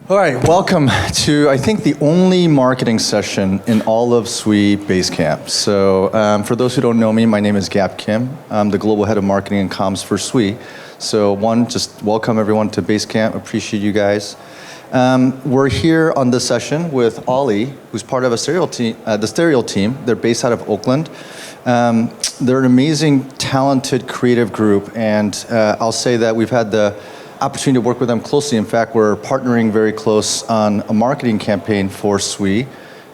All right, welcome to, I think, the only marketing session in all of Sui Basecamp. So for those who don't know me, my name is Gap Kim. I'm the Global Head of Marketing and Comms for Sui. So just welcome everyone to Basecamp. Appreciate you guys. We're here on this session with Ollie, who's part of the Stereo team. They're based out of Oakland. They're an amazing, talented, creative group, and I'll say that we've had the opportunity to work with them closely. In fact, we're partnering very close on a marketing campaign for Sui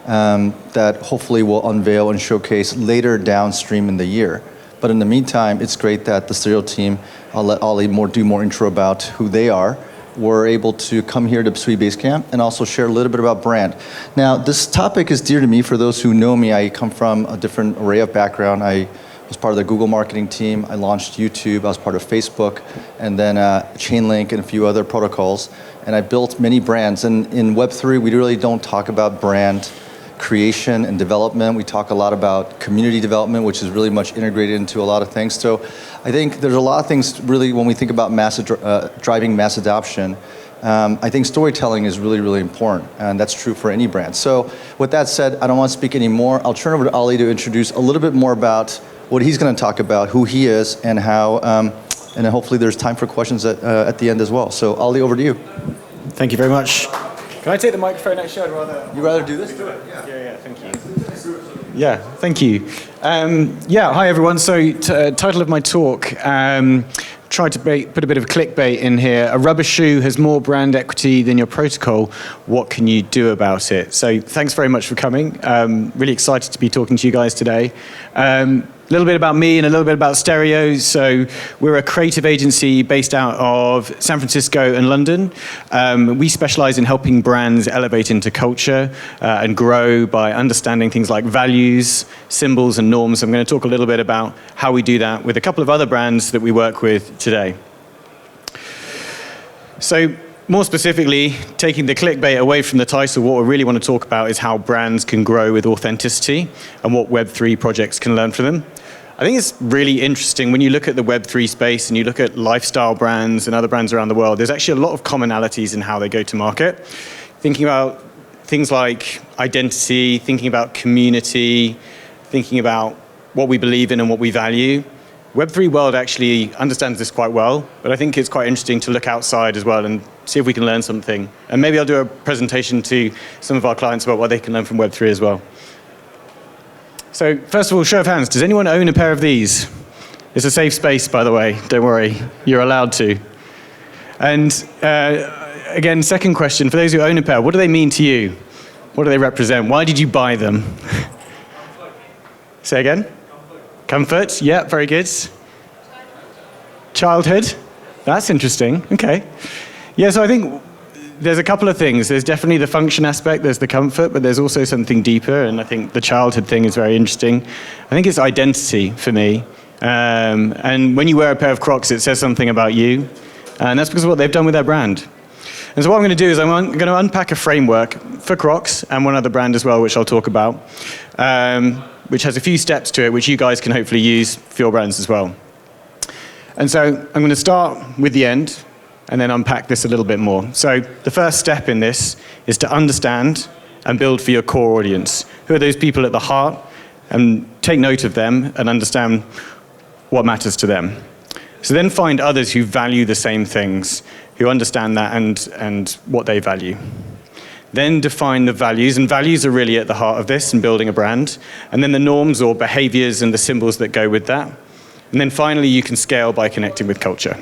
that hopefully will unveil and showcase later downstream in the year. But in the meantime, it's great that the Stereo team, I'll let Ollie do more intro about who they are, were able to come here to Sui Basecamp and also share a little bit about brand. Now, this topic is dear to me. For those who know me, I come from a different array of background. I was part of the Google marketing team. I launched YouTube. I was part of Facebook, and then Chainlink and a few other protocols. And I built many brands. And in Web3, we really don't talk about brand creation and development. We talk a lot about community development, which is really much integrated into a lot of things. So I think there's a lot of things really when we think about driving mass adoption. I think storytelling is really, really important, and that's true for any brand. So with that said, I don't want to speak anymore. I'll turn over to Ollie to introduce a little bit more about what he's going to talk about, who he is, and how, and then hopefully there's time for questions at the end as well. So Ollie, over to you. Thank you very much. Can I take the microphone actually? I'd rather... You'd rather do this? Do it. Yeah, thank you. Yeah, thank you. Hi everyone. So title of my talk, tried to put a bit of clickbait in here. A rubber shoe has more brand equity than your protocol. What can you do about it? So thanks very much for coming. Really excited to be talking to you guys today. A little bit about me and a little bit about Stereo. So we're a creative agency based out of San Francisco and London. We specialize in helping brands elevate into culture and grow by understanding things like values, symbols, and norms. I'm going to talk a little bit about how we do that with a couple of other brands that we work with today. So more specifically, taking the clickbait away from the title, what we really want to talk about is how brands can grow with authenticity and what Web3 projects can learn from them. I think it's really interesting when you look at the Web3 space and you look at lifestyle brands and other brands around the world, there's actually a lot of commonalities in how they go to market. Thinking about things like identity, thinking about community, thinking about what we believe in and what we value. Web3 world actually understands this quite well, but I think it's quite interesting to look outside as well and see if we can learn something. And maybe I'll do a presentation to some of our clients about what they can learn from Web3 as well. So first of all, show of hands, does anyone own a pair of these? It's a safe space, by the way, don't worry, you're allowed to. And again, second question, for those who own a pair, what do they mean to you? What do they represent? Why did you buy them? Say again? Comfort, yeah, very good. Childhood, that's interesting, okay. Yeah, so I think there's a couple of things. There's definitely the function aspect, there's the comfort, but there's also something deeper, and I think the childhood thing is very interesting. I think it's identity for me. And when you wear a pair of Crocs, it says something about you, and that's because of what they've done with their brand. And so what I'm going to do is I'm going to unpack a framework for Crocs and one other brand as well, which I'll talk about, which has a few steps to it, which you guys can hopefully use for your brands as well. And so I'm going to start with the end, and then unpack this a little bit more. So the first step in this is to understand and build for your core audience. Who are those people at the heart? And take note of them and understand what matters to them. So then find others who value the same things, who understand that and what they value. Then define the values, and values are really at the heart of this and building a brand. And then the norms or behaviors and the symbols that go with that. And then finally, you can scale by connecting with culture.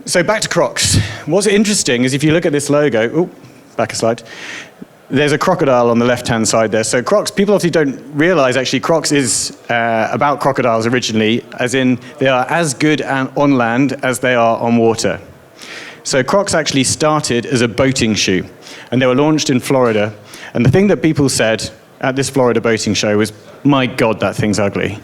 So back to Crocs. What's interesting is if you look at this logo, back a slide, there's a crocodile on the left-hand side there. So Crocs, people obviously don't realize actually Crocs is about crocodiles originally, as in they are as good on land as they are on water. So Crocs actually started as a boating shoe, and they were launched in Florida. And the thing that people said at this Florida boating show was, my God, that thing's ugly.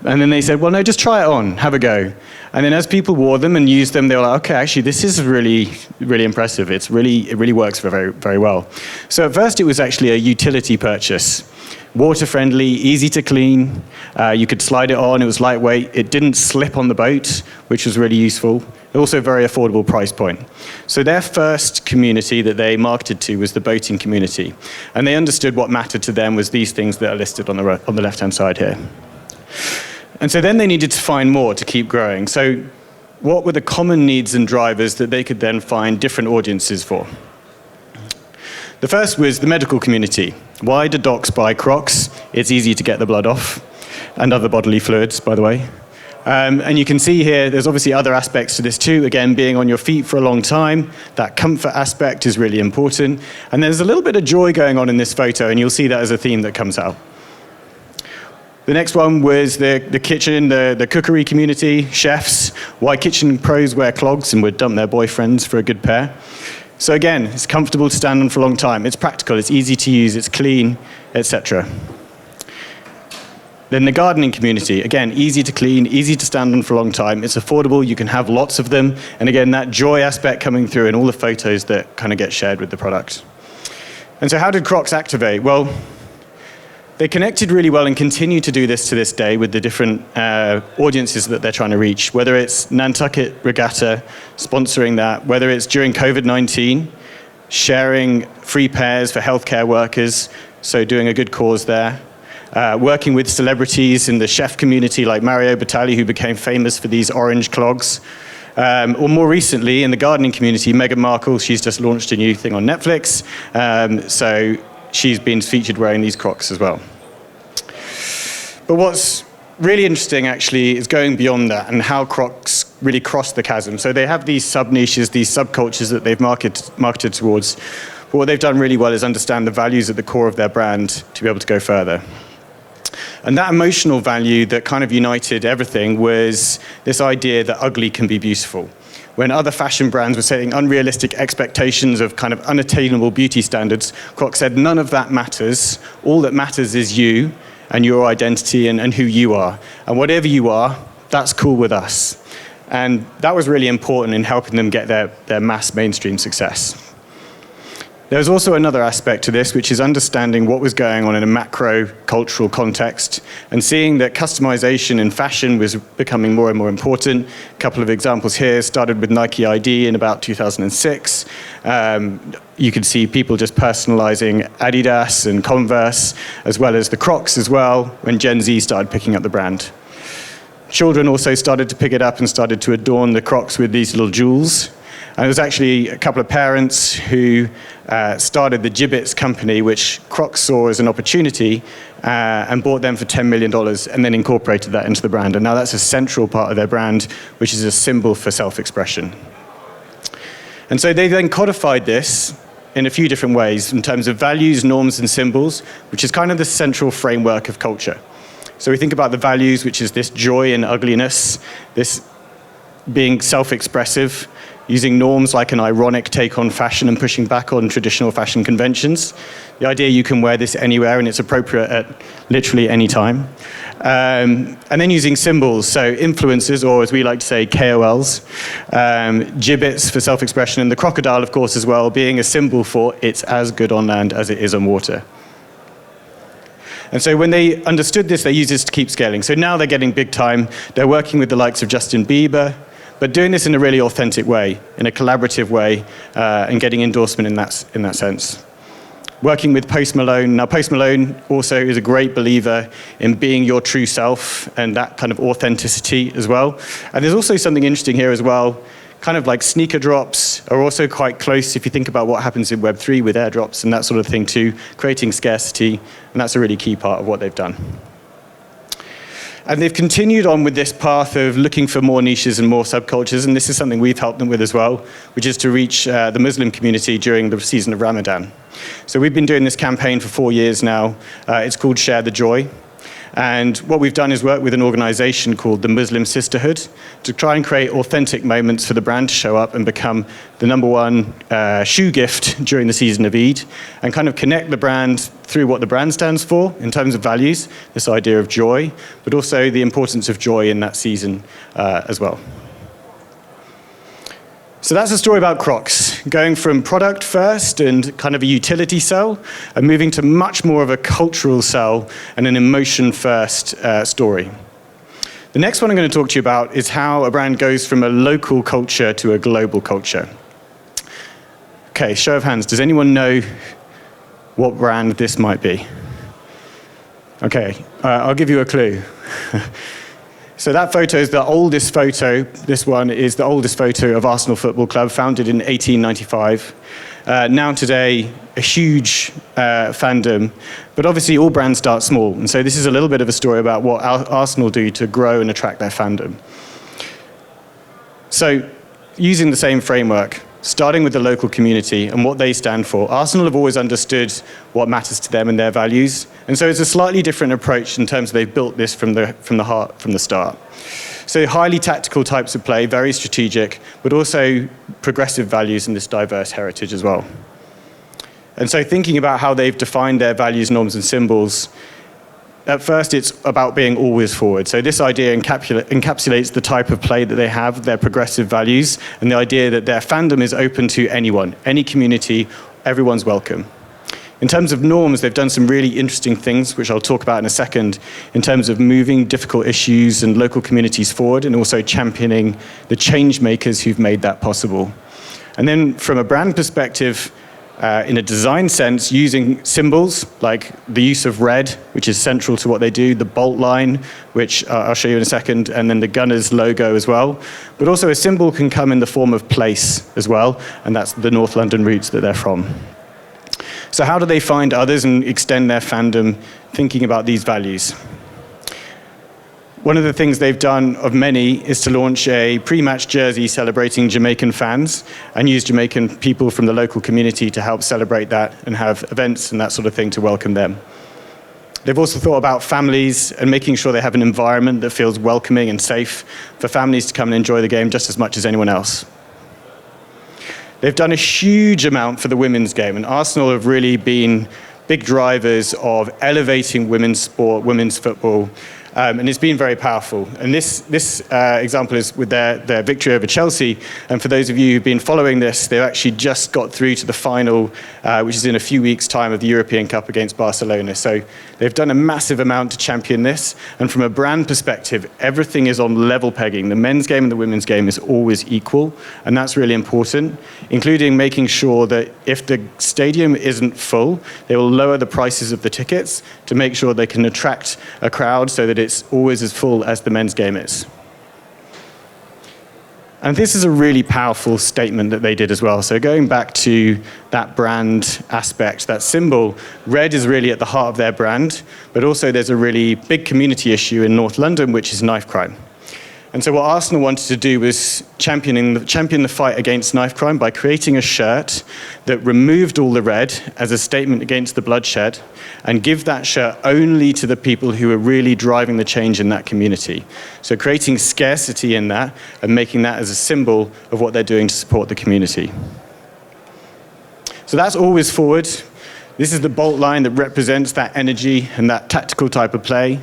And then they said, well, no, just try it on, have a go. And then as people wore them and used them, they were like, okay, actually, this is really, really impressive. It really works very, very well. So at first, it was actually a utility purchase. Water-friendly, easy to clean. You could slide it on. It was lightweight. It didn't slip on the boat, which was really useful. Also, a very affordable price point. So their first community that they marketed to was the boating community. And they understood what mattered to them was these things that are listed on the left-hand side here. And so then they needed to find more to keep growing. So what were the common needs and drivers that they could then find different audiences for? The first was the medical community. Why do docs buy Crocs? It's easy to get the blood off, and other bodily fluids, by the way. And you can see here, there's obviously other aspects to this too. Again, being on your feet for a long time, that comfort aspect is really important. And there's a little bit of joy going on in this photo, and you'll see that as a theme that comes out. The next one was the kitchen, the cookery community, chefs. Why kitchen pros wear clogs and would dump their boyfriends for a good pair. So again, it's comfortable to stand on for a long time. It's practical, it's easy to use, it's clean, etc. Then the gardening community, again, easy to clean, easy to stand on for a long time. It's affordable, you can have lots of them. And again, that joy aspect coming through in all the photos that kind of get shared with the product. And so how did Crocs activate? Well, they connected really well and continue to do this to this day with the different audiences that they're trying to reach, whether it's Nantucket Regatta sponsoring that, whether it's during COVID-19, sharing free pairs for healthcare workers, so doing a good cause there, working with celebrities in the chef community like Mario Batali, who became famous for these orange clogs, or more recently in the gardening community, Meghan Markle, she's just launched a new thing on Netflix, so she's been featured wearing these Crocs as well. But what's really interesting, actually, is going beyond that and how Crocs really cross the chasm. So they have these sub-niches, these subcultures that they've marketed towards. But what they've done really well is understand the values at the core of their brand to be able to go further. And that emotional value that kind of united everything was this idea that ugly can be beautiful. When other fashion brands were setting unrealistic expectations of kind of unattainable beauty standards, Crocs said, none of that matters. All that matters is you and your identity and who you are. And whatever you are, that's cool with us. And that was really important in helping them get their mass mainstream success. There's also another aspect to this, which is understanding what was going on in a macro cultural context and seeing that customization in fashion was becoming more and more important. A couple of examples here started with Nike ID in about 2006. You can see people just personalizing Adidas and Converse, as well as the Crocs as well, when Gen Z started picking up the brand. Children also started to pick it up and started to adorn the Crocs with these little jewels. And there was actually a couple of parents who started the Jibbitz company, which Crocs saw as an opportunity, and bought them for $10 million, and then incorporated that into the brand. And now that's a central part of their brand, which is a symbol for self-expression. And so they then codified this in a few different ways in terms of values, norms, and symbols, which is kind of the central framework of culture. So we think about the values, which is this joy in ugliness, this being self-expressive, using norms like an ironic take on fashion and pushing back on traditional fashion conventions. The idea you can wear this anywhere and it's appropriate at literally any time. And then using symbols, so influencers, or as we like to say, KOLs, gibbets for self-expression, and the crocodile, of course, as well, being a symbol for it's as good on land as it is on water. And so when they understood this, they used this to keep scaling. So now they're getting big time. They're working with the likes of Justin Bieber, but doing this in a really authentic way, in a collaborative way, and getting endorsement in that sense. Working with Post Malone. Now, Post Malone also is a great believer in being your true self and that kind of authenticity as well. And there's also something interesting here as well. Kind of like sneaker drops are also quite close if you think about what happens in Web3 with airdrops and that sort of thing too, creating scarcity, and that's a really key part of what they've done. And they've continued on with this path of looking for more niches and more subcultures, and this is something we've helped them with as well, which is to reach the Muslim community during the season of Ramadan. So we've been doing this campaign for 4 years now. It's called Share the Joy. And what we've done is work with an organization called the Muslim Sisterhood to try and create authentic moments for the brand to show up and become the #1 shoe gift during the season of Eid, and kind of connect the brand through what the brand stands for in terms of values, this idea of joy, but also the importance of joy in that season as well. So that's a story about Crocs, going from product first and kind of a utility sell, and moving to much more of a cultural sell and an emotion first story. The next one I'm going to talk to you about is how a brand goes from a local culture to a global culture. Okay, show of hands, does anyone know what brand this might be? Okay, I'll give you a clue. So that photo is the oldest photo. This one is the oldest photo of Arsenal Football Club, founded in 1895. Now today, a huge fandom. But obviously, all brands start small. And so this is a little bit of a story about what Arsenal do to grow and attract their fandom. So using the same framework, starting with the local community and what they stand for, Arsenal have always understood what matters to them and their values. And so it's a slightly different approach in terms of they've built this from the heart, from the start. So highly tactical types of play, very strategic, but also progressive values in this diverse heritage as well. And so thinking about how they've defined their values, norms, and symbols, at first, it's about being always forward. So this idea encapsulates the type of play that they have, their progressive values, and the idea that their fandom is open to anyone, any community, everyone's welcome. In terms of norms, they've done some really interesting things, which I'll talk about in a second, in terms of moving difficult issues and local communities forward, and also championing the change makers who've made that possible. And then from a brand perspective, in a design sense, using symbols like the use of red, which is central to what they do, the bolt line, which I'll show you in a second, and then the Gunners logo as well. But also a symbol can come in the form of place as well, and that's the North London roots that they're from. So how do they find others and extend their fandom thinking about these values? One of the things they've done of many is to launch a pre-match jersey celebrating Jamaican fans and use Jamaican people from the local community to help celebrate that and have events and that sort of thing to welcome them. They've also thought about families and making sure they have an environment that feels welcoming and safe for families to come and enjoy the game just as much as anyone else. They've done a huge amount for the women's game, and Arsenal have really been big drivers of elevating women's sport, women's football, and it's been very powerful. And this example is with their victory over Chelsea. And for those of you who've been following this, they've actually just got through to the final, which is in a few weeks' time, of the European Cup against Barcelona. So they've done a massive amount to champion this. And from a brand perspective, everything is on level pegging. The men's game and the women's game is always equal. And that's really important, including making sure that if the stadium isn't full, they will lower the prices of the tickets to make sure they can attract a crowd so that it's always as full as the men's game is. And this is a really powerful statement that they did as well. So going back to that brand aspect, that symbol, red is really at the heart of their brand, but also there's a really big community issue in North London, which is knife crime. And so what Arsenal wanted to do was champion the fight against knife crime by creating a shirt that removed all the red as a statement against the bloodshed, and give that shirt only to the people who are really driving the change in that community. So creating scarcity in that and making that as a symbol of what they're doing to support the community. So that's always forward. This is the bolt line that represents that energy and that tactical type of play.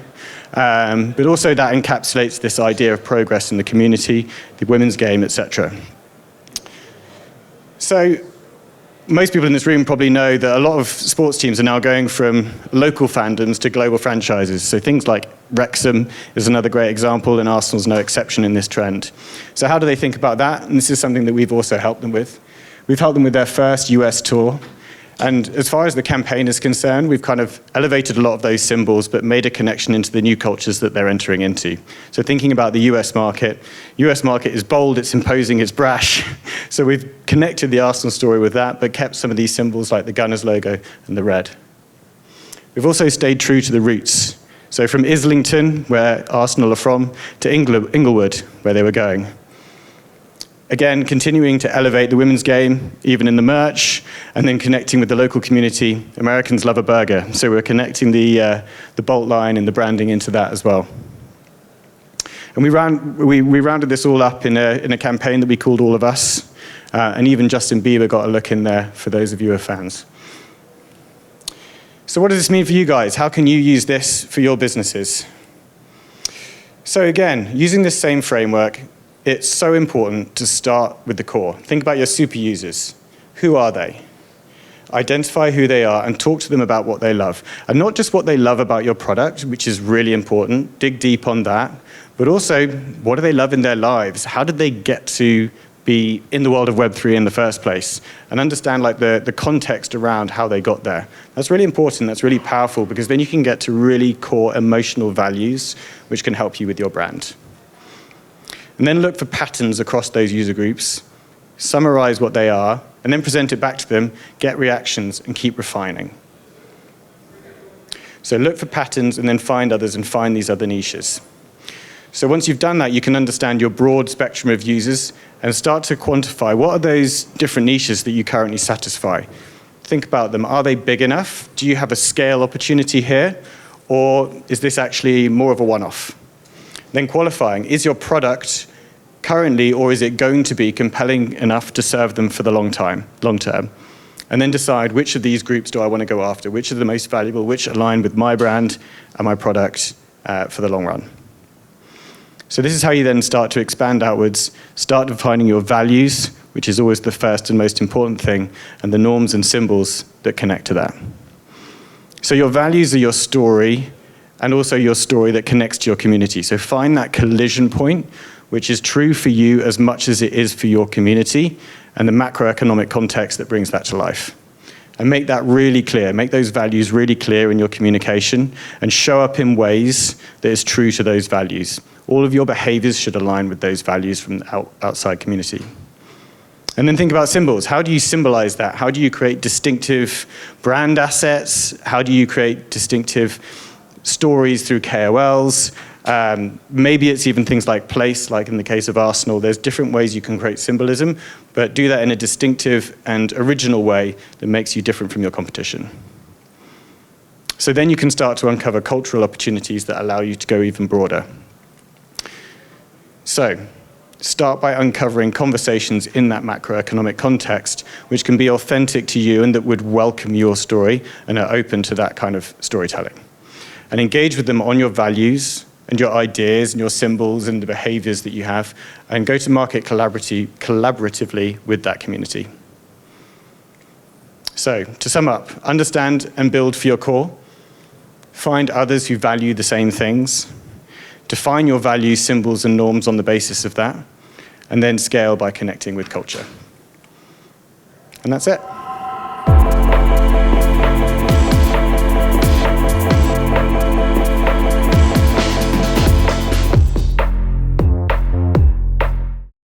But also that encapsulates this idea of progress in the community, the women's game, etc. So most people in this room probably know that a lot of sports teams are now going from local fandoms to global franchises. So things like Wrexham is another great example, and Arsenal's no exception in this trend. So how do they think about that? And this is something that we've also helped them with. We've helped them with their first US tour. And as far as the campaign is concerned, we've kind of elevated a lot of those symbols, but made a connection into the new cultures that they're entering into. So thinking about the US market is bold, it's imposing, it's brash. So we've connected the Arsenal story with that, but kept some of these symbols like the Gunners logo and the red. We've also stayed true to the roots. So from Islington, where Arsenal are from, to Inglewood, where they were going. Again, continuing to elevate the women's game, even in the merch, and then connecting with the local community. Americans love a burger, so we're connecting the Bolt line and the branding into that as well. And we rounded this all up in a campaign that we called All of Us, and even Justin Bieber got a look in there for those of you who are fans. So what does this mean for you guys? How can you use this for your businesses? So again, using this same framework, it's so important to start with the core. Think about your super users. Who are they? Identify who they are and talk to them about what they love. And not just what they love about your product, which is really important, dig deep on that, but also what do they love in their lives? How did they get to be in the world of Web3 in the first place? And understand like the context around how they got there. That's really important, that's really powerful, because then you can get to really core emotional values, which can help you with your brand. And then look for patterns across those user groups, summarize what they are, and then present it back to them, get reactions, and keep refining. So look for patterns and then find others and find these other niches. So once you've done that, you can understand your broad spectrum of users and start to quantify what are those different niches that you currently satisfy. Think about them. Are they big enough? Do you have a scale opportunity here? Or is this actually more of a one-off? Then qualifying, is your product currently or is it going to be compelling enough to serve them for the long term? And then decide which of these groups do I want to go after, which are the most valuable, which align with my brand and my product for the long run. So this is how you then start to expand outwards, start defining your values, which is always the first and most important thing, and the norms and symbols that connect to that. So your values are your story, and also your story that connects to your community. So find that collision point, which is true for you as much as it is for your community, and the macroeconomic context that brings that to life. And make that really clear, make those values really clear in your communication, and show up in ways that is true to those values. All of your behaviors should align with those values from the outside community. And then think about symbols. How do you symbolize that? How do you create distinctive brand assets? How do you create distinctive stories through KOLs? Maybe it's even things like place, like in the case of Arsenal. There's different ways you can create symbolism, but do that in a distinctive and original way that makes you different from your competition. So then you can start to uncover cultural opportunities that allow you to go even broader. So start by uncovering conversations in that macroeconomic context, which can be authentic to you and that would welcome your story and are open to that kind of storytelling. And engage with them on your values and your ideas and your symbols and the behaviors that you have, and go to market collaboratively with that community. So, to sum up, understand and build for your core, find others who value the same things, define your values, symbols, and norms on the basis of that, and then scale by connecting with culture. And that's it.